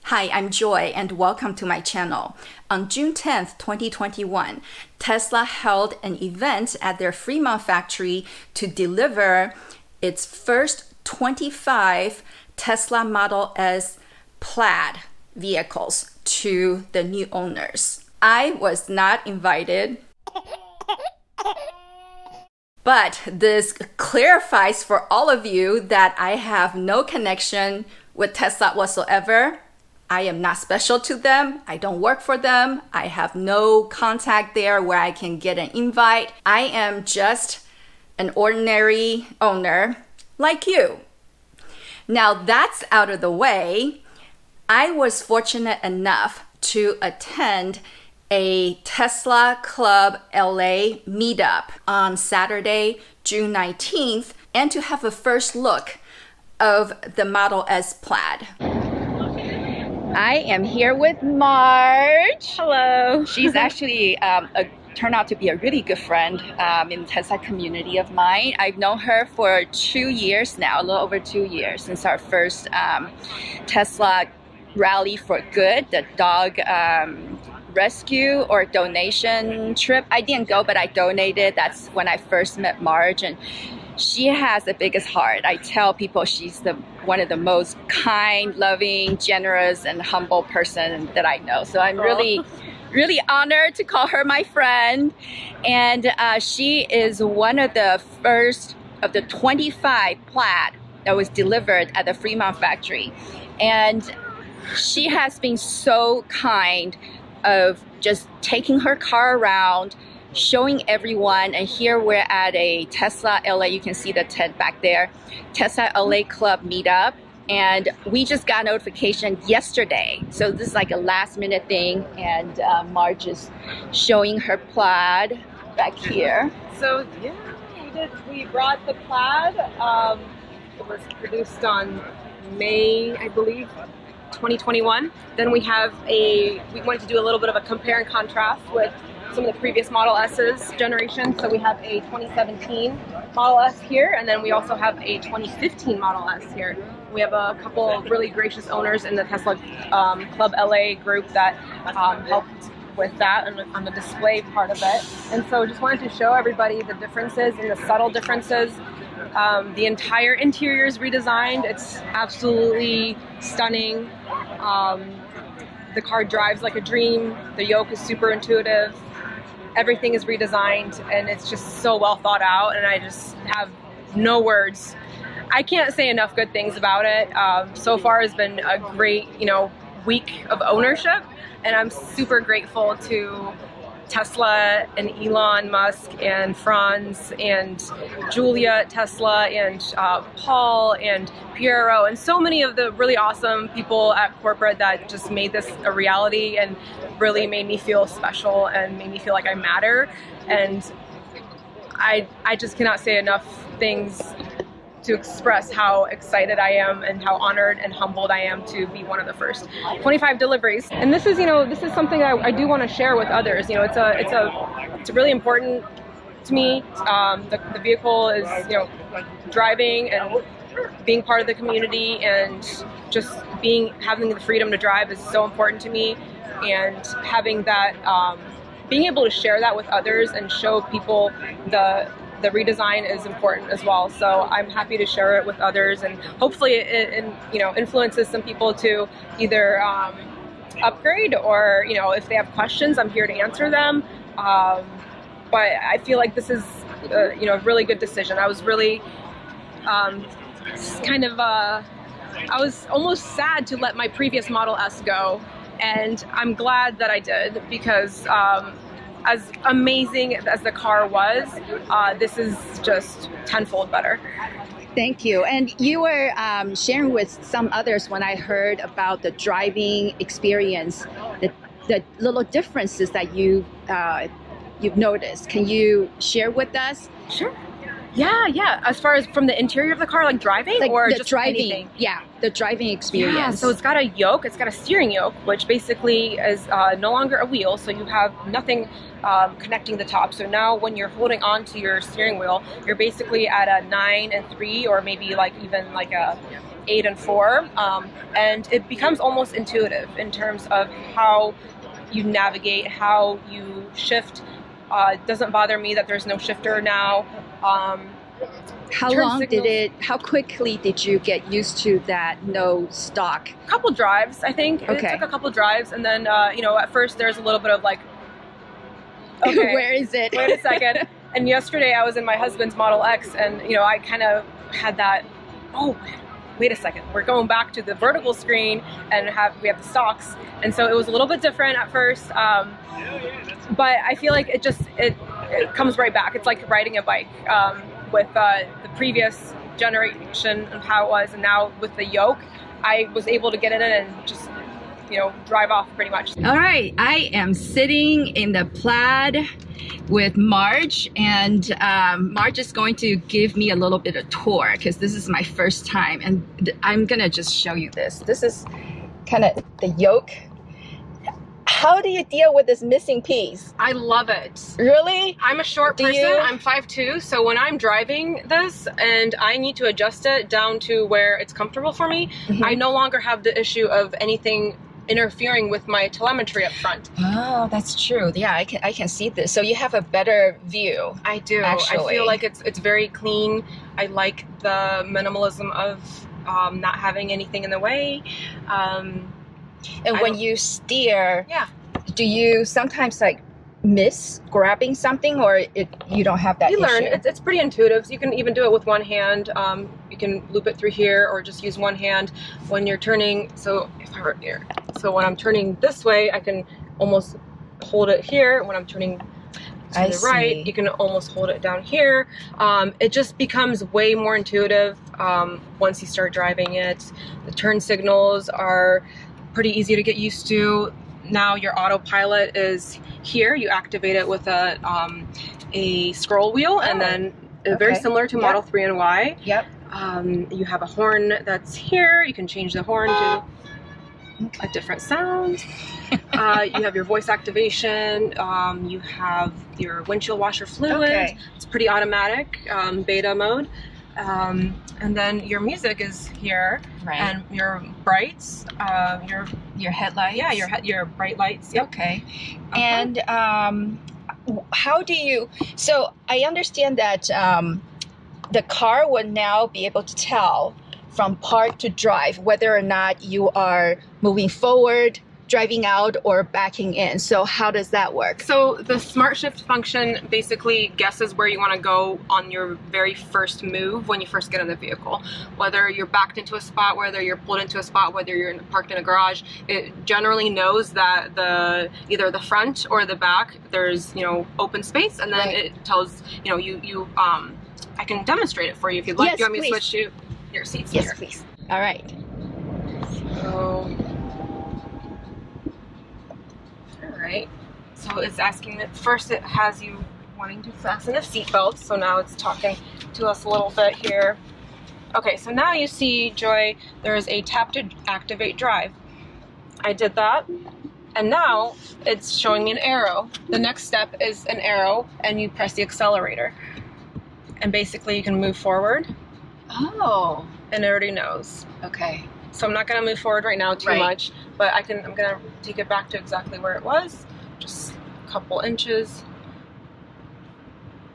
Hi, I'm Joy and welcome to my channel. On June 10th, 2021, Tesla held an event at their Fremont factory to deliver its first 25 Tesla Model S Plaid vehicles to the new owners. I was not invited, but this clarifies for all of you that I have no connection with Tesla whatsoever. I am not special to them. I don't work for them. I have no contact there where I can get an invite. I am just an ordinary owner like you. Now that's out of the way. I was fortunate enough to attend a Tesla Club LA meetup on Saturday, June 19th, and to have a first look of the Model S Plaid. I am here with Marge. Hello. She's actually turned out to be a really good friend in the Tesla community of mine. I've known her for 2 years now, a little over 2 years, since our first Tesla Rally for Good, the dog rescue or donation trip. I didn't go, but I donated. That's when I first met Marge, and she has the biggest heart. I tell people she's one of the most kind, loving, generous, and humble person that I know. So I'm really honored to call her my friend. And she is one of the first of the 25 Plaid that was delivered at the Fremont factory. And she has been so kind of just taking her car around, showing everyone. And here we're at a Tesla LA, you can see the tent back there, Tesla LA Club meetup. And we just got notification yesterday. So this is like a last minute thing. And Marge is showing her Plaid back here. So yeah, we brought the Plaid. It was produced on May, I believe, 2021. Then we wanted to do a little bit of a compare and contrast with some of the previous Model S's generation. So we have a 2017 Model S here, and then we also have a 2015 Model S here. We have a couple of really gracious owners in the Tesla Club LA group that helped with that and on the display part of it. And so just wanted to show everybody the differences and the subtle differences. The entire interior is redesigned. It's absolutely stunning. The car drives like a dream. The yoke is super intuitive. Everything is redesigned, and it's just so well thought out, and I just have no words. I can't say enough good things about it. So far has been a great, week of ownership, and I'm super grateful to Tesla and Elon Musk and Franz and Julia Tesla and Paul and Piero and so many of the really awesome people at corporate that just made this a reality and really made me feel special and made me feel like I matter. And I just cannot say enough things to express how excited I am and how honored and humbled I am to be one of the first 25 deliveries. And this is, this is something I do want to share with others. It's really important to me. The vehicle is, driving and being part of the community, and just having the freedom to drive is so important to me. And having that, being able to share that with others and show people the redesign is important as well. So I'm happy to share it with others, and hopefully it influences some people to either upgrade, or if they have questions, I'm here to answer them. But I feel like this is a really good decision. I was really I was almost sad to let my previous Model S go, and I'm glad that I did, because as amazing as the car was, this is just tenfold better. Thank you. And you were sharing with some others when I heard about the driving experience, the little differences that you've noticed. Can you share with us? Sure. Yeah. As far as from the interior of the car, like driving, or just driving, anything? Yeah, the driving experience. Yeah, so it's got a yoke, it's got a steering yoke, which basically is no longer a wheel, so you have nothing connecting the top. So now when you're holding on to your steering wheel, you're basically at a 9 and 3, or maybe like even like a 8 and 4, and it becomes almost intuitive in terms of how you navigate, how you shift. It doesn't bother me that there's no shifter now. How quickly did you get used to that no stock? A couple drives, I think. Okay. It took a couple drives, and then, you know, at first there's a little bit of like, okay, Where is it? Wait a second. And yesterday I was in my husband's Model X, and, you know, I kind of had that, oh, wait a second, we're going back to the vertical screen, and we have the stocks, and so it was a little bit different at first, but I feel like it comes right back. It's like riding a bike with the previous generation of how it was, and now with the yoke, I was able to get in it and just, you know, drive off pretty much. All right, I am sitting in the Plaid with Marge, and Marge is going to give me a little bit of tour because this is my first time, and I'm gonna just show you this. This is kind of the yoke. How do you deal with this missing piece? I love it. Really? I'm a short person. I'm 5'2", so when I'm driving this and I need to adjust it down to where it's comfortable for me, I no longer have the issue of anything interfering with my telemetry up front. Oh, that's true. Yeah, I can see this. So you have a better view. I do. Actually. I feel like it's very clean. I like the minimalism of not having anything in the way. And when you steer, yeah, do you sometimes like miss grabbing something, or you don't have that issue? You learn. It's pretty intuitive. So you can even do it with one hand. You can loop it through here, or just use one hand when you're turning. So if I were here, so when I'm turning this way, I can almost hold it here. When I'm turning to the right, you can almost hold it down here. It just becomes way more intuitive once you start driving it. The turn signals are pretty easy to get used to. Now your autopilot is here. You activate it with a scroll wheel, and then very similar to Model 3 and Y. Yep. You have a horn that's here. You can change the horn to a different sound. You have your voice activation. You have your windshield washer fluid. Okay. It's pretty automatic, beta mode. And then your music is here, right, and your brights, your headlights. Yeah, your bright lights. Yep. Okay. And how do you? So I understand that the car would now be able to tell from park to drive whether or not you are moving forward, driving out, or backing in. So how does that work? So the smart shift function basically guesses where you want to go on your very first move when you first get in the vehicle. Whether you're backed into a spot, whether you're pulled into a spot, whether you're parked in a garage, it generally knows that either the front or the back there's, you know, open space, and then it tells, you know, I can demonstrate it for you if you'd like. Yes, you want me please. to switch to your seats? Yes, here? please. All right. Right, so it's asking that first. It has you wanting to fasten a seatbelt, so now it's talking to us a little bit here. Okay, so now you see, Joy, there is a tap to activate drive. I did that, and now it's showing me an arrow. The next step is an arrow, and you press the accelerator, and basically you can move forward. Oh, and it already knows. Okay. So I'm not going to move forward right now too much, but I'm going to take it back to exactly where it was, just a couple inches,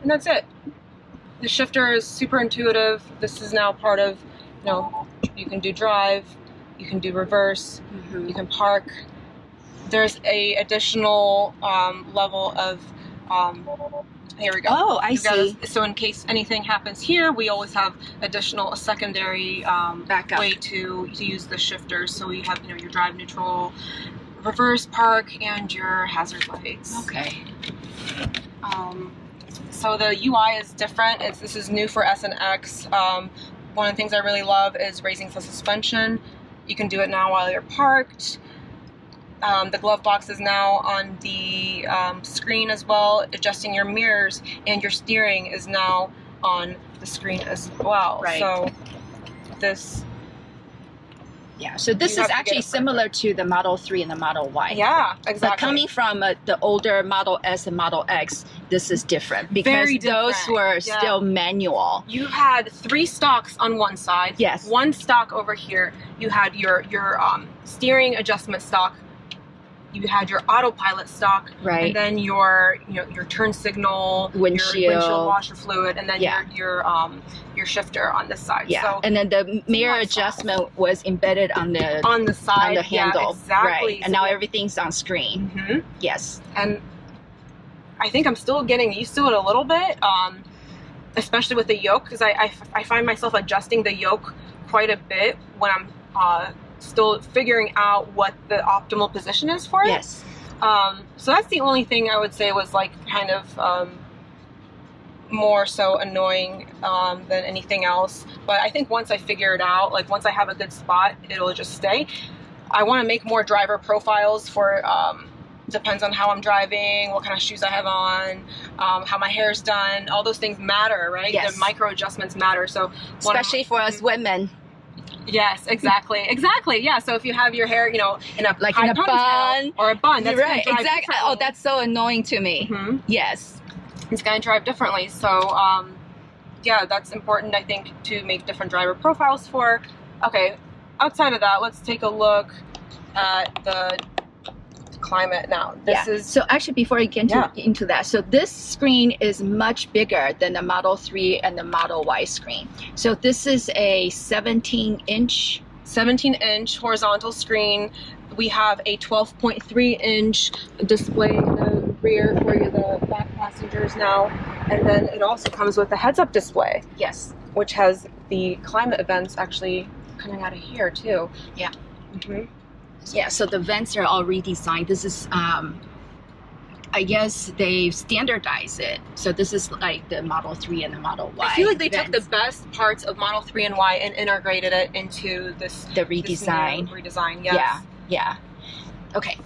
and that's it. The shifter is super intuitive. This is now part of, you know, you can do drive, you can do reverse, you can park. There's a additional level of, here we go. Oh, I see. So in case anything happens here, we always have a secondary backup way to use the shifter. So we have, you know, your drive neutral, reverse, park, and your hazard lights. Okay. So the UI is different. This is new for S and X. One of the things I really love is raising the suspension. You can do it now while you're parked. The glove box is now on the screen as well. Adjusting your mirrors and your steering is now on the screen as well. Right. So this. Yeah, so this is actually similar to the Model 3 and the Model Y. Yeah, exactly. But coming from the older Model S and Model X, this is different because Very those different. were still manual. You had 3 stalks on one side. Yes. 1 stalk over here. You had your steering adjustment stalk. You had your autopilot stalk, Right. and then your turn signal, Windshield. your windshield washer fluid, and then your shifter on this side. Yeah, so, and then the mirror adjustment was embedded on the side, on the handle, yeah, exactly. right? And now everything's on screen. Mm-hmm. Yes, and I think I'm still getting used to it a little bit, especially with the yoke, because I find myself adjusting the yoke quite a bit when I'm still figuring out what the optimal position is for it. Yes. So that's the only thing I would say was like kind of more so annoying than anything else. But I think once I figure it out, like once I have a good spot, it'll just stay. I want to make more driver profiles for, depends on how I'm driving, what kind of shoes I have on, how my hair's done. All those things matter, right? Yes. The micro adjustments matter. So especially for us women. Yes, exactly. Exactly. Yeah. So if you have your hair, in a Like in a bun or a bun, that's right. Exactly. Oh, that's so annoying to me. Mm-hmm. Yes. It's going to drive differently. So, yeah, that's important, I think, to make different driver profiles for. Okay. Outside of that, let's take a look at the climate now. This is so actually before we get into that, so this screen is much bigger than the Model 3 and the Model Y screen. So this is a 17-inch horizontal screen. We have a 12.3-inch display in the rear for the back passengers now, and then it also comes with a heads-up display. Yes, which has the climate events actually coming out of here too. Yeah. Mm-hmm. Yeah, so the vents are all redesigned. This is, I guess they've standardized it. So this is like the Model 3 and the Model Y. I feel like they vents. took the best parts of Model 3 and Y and integrated it into the redesign. Redesign, yes. Yeah. Okay.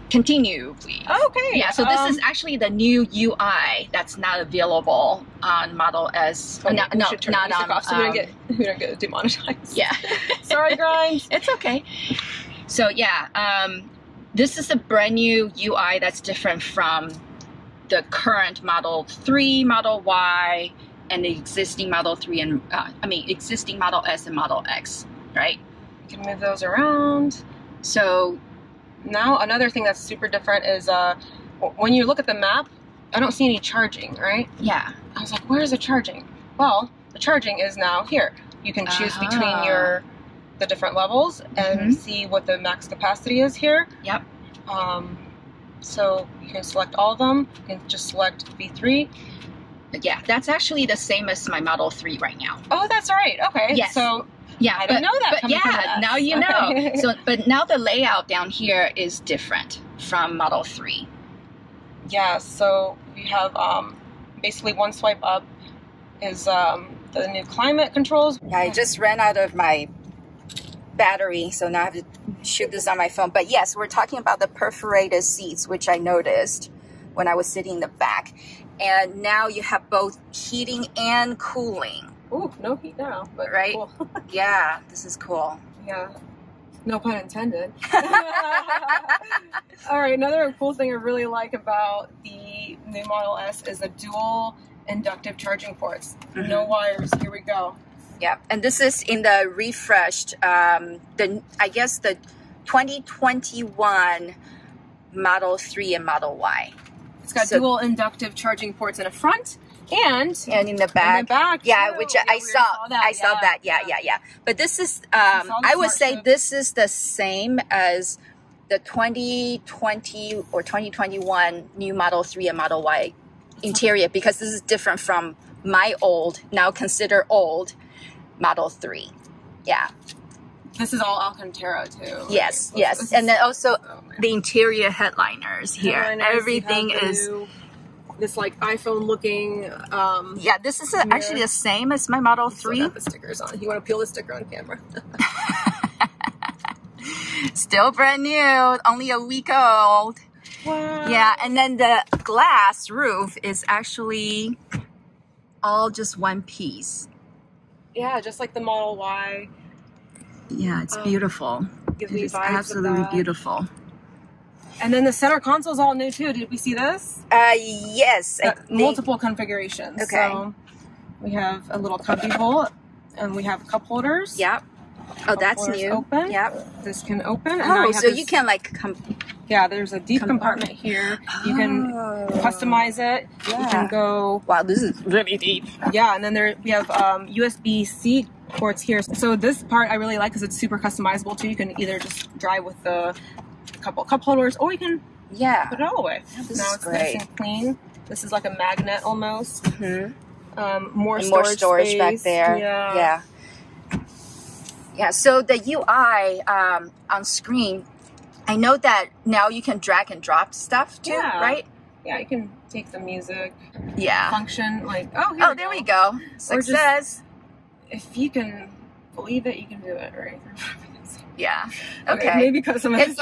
Continue, please. Okay. Yeah, so this is actually the new UI that's not available on Model S. Oh, not on. Off so we don't get demonetized. Yeah. Sorry, Grimes. It's okay. So yeah, this is a brand new UI that's different from the current Model 3, Model Y, and the existing Model 3 and existing Model S and Model X, right? You can move those around. So now another thing that's super different is when you look at the map, I don't see any charging, right? Yeah. I was like, where's the charging? Well, the charging is now here. You can choose between the different levels and see what the max capacity is here. Yep. So you can select all of them. You can just select V3. Yeah, that's actually the same as my Model 3 right now. Oh, that's right. Okay. Yes. So yeah, I didn't know that. But yeah, now you know. So, but now the layout down here is different from Model 3. Yeah. So we have basically one swipe up is the new climate controls. I just ran out of my battery, so now I have to shoot this on my phone. But yes, we're talking about the perforated seats, which I noticed when I was sitting in the back. And now you have both heating and cooling. Ooh, no heat now, but right? Cool. Yeah, this is cool. Yeah, no pun intended. All right, another cool thing I really like about the new Model S is the dual inductive charging ports. No wires. Here we go. Yeah, and this is in the refreshed, I guess the 2021 Model 3 and Model Y. It's got dual inductive charging ports in the front and in the back. In the back yeah, too. which yeah, I saw that. Yeah. But this is, I would say this is the same as the 2020 or 2021 new Model 3 and Model Y interior, because this is different from my old, now considered old, Model 3. Yeah. This is all Alcantara too. Yes, right? Yes. And then also the interior headliners here. Everything is this like iPhone looking. Yeah, this is actually the same as my Model 3. Got the stickers on. You want to peel the sticker on camera? Still brand new, only a week old. Wow. Yeah, and then the glass roof is actually all just one piece. Yeah, just like the Model Y. Yeah, it's beautiful. It is absolutely beautiful. And then the center console is all new too. Did we see this? Yes. Multiple configurations. Okay. So we have a little cubby hole, and we have cup holders. Yep. Oh, that's new. Open. Yep. This can open. And Oh, so you can like yeah, there's a deep compartment here. You can customize it. Yeah. You can go. Wow, this is really deep. Yeah, and then we have USB-C ports here. So this part I really like because it's super customizable too. You can either just drive with the couple cup holders, or you can put it all away. This now is it's great. nice and clean. This is like a magnet almost. Mm-hmm. More storage space. back there. Yeah. Yeah. So the UI on screen, I know that now you can drag and drop stuff too, right? Yeah, you can take the music function. Like, there we go. Success. If you can believe it, you can do it, right? Yeah. Okay. Maybe customize.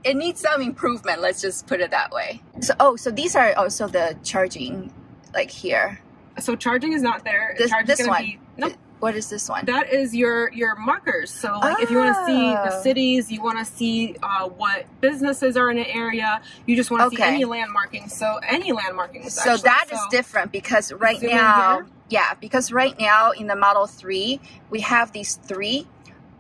It needs some improvement. Let's just put it that way. So these are also the charging, like here. So charging is not there. This one. Nope. What is this one? That is your markers. So like if you want to see the cities, you want to see what businesses are in an area, you just want to see any landmarking. So any landmarking. So that is different because right now, because right now in the Model 3, we have these three.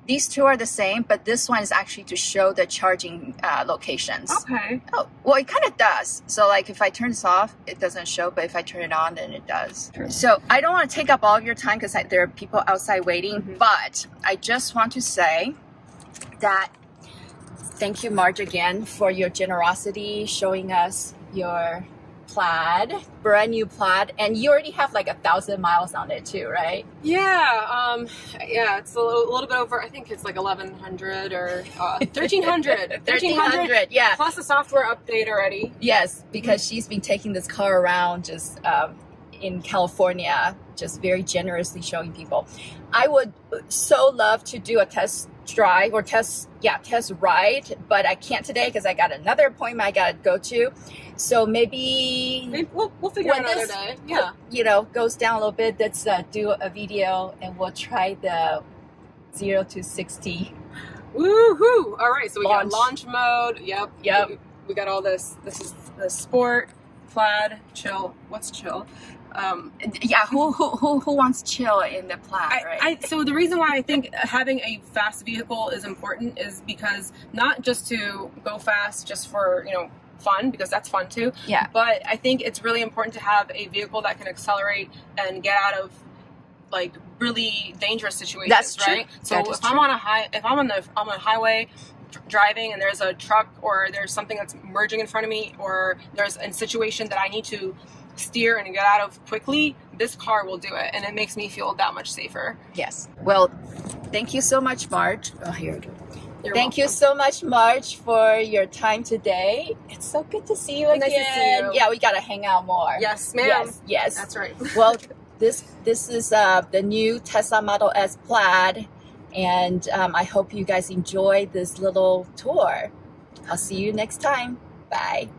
These two are the same, but this one is actually to show the charging locations. Okay. Oh, well, it kind of does. So like if I turn this off, it doesn't show, but if I turn it on, then it does. True. So I don't want to take up all of your time because there are people outside waiting, but I just want to say that thank you, Marge, again, for your generosity, showing us your Plaid, brand new Plaid, and you already have like 1,000 miles on it too, right? Yeah, it's a little bit over. I think it's like 1,100 or 1,300. 1,300, yeah. Plus a software update already. Yes, because she's been taking this car around just in California, just very generously showing people. I would so love to do a test drive or test ride, but I can't today because I got another appointment I gotta go to. So maybe we'll figure out another day. Yeah, goes down a little bit. Let's do a video and we'll try the 0 to 60. Woohoo! All right, so we got launch mode. Yep. We got all this. This is the sport, Plaid, chill. What's chill? Who wants chill in the Plaid, right? So the reason why I think having a fast vehicle is important is because not just to go fast just for, fun, because that's fun too. Yeah. But I think it's really important to have a vehicle that can accelerate and get out of like really dangerous situations. That's true. Right? So if I'm on a highway driving and there's a truck or there's something that's merging in front of me or there's a situation that I need to steer and get out of quickly, this car will do it, and it makes me feel that much safer. Yes. Well, thank you so much, Marge. Oh, here we go. Thank you so much, Marge, for your time today. It's so good to see you again. Nice to see you. Yeah, we gotta hang out more. Yes, ma'am. Yes. That's right. Well, this is the new Tesla Model S Plaid, and I hope you guys enjoy this little tour. I'll see you next time. Bye.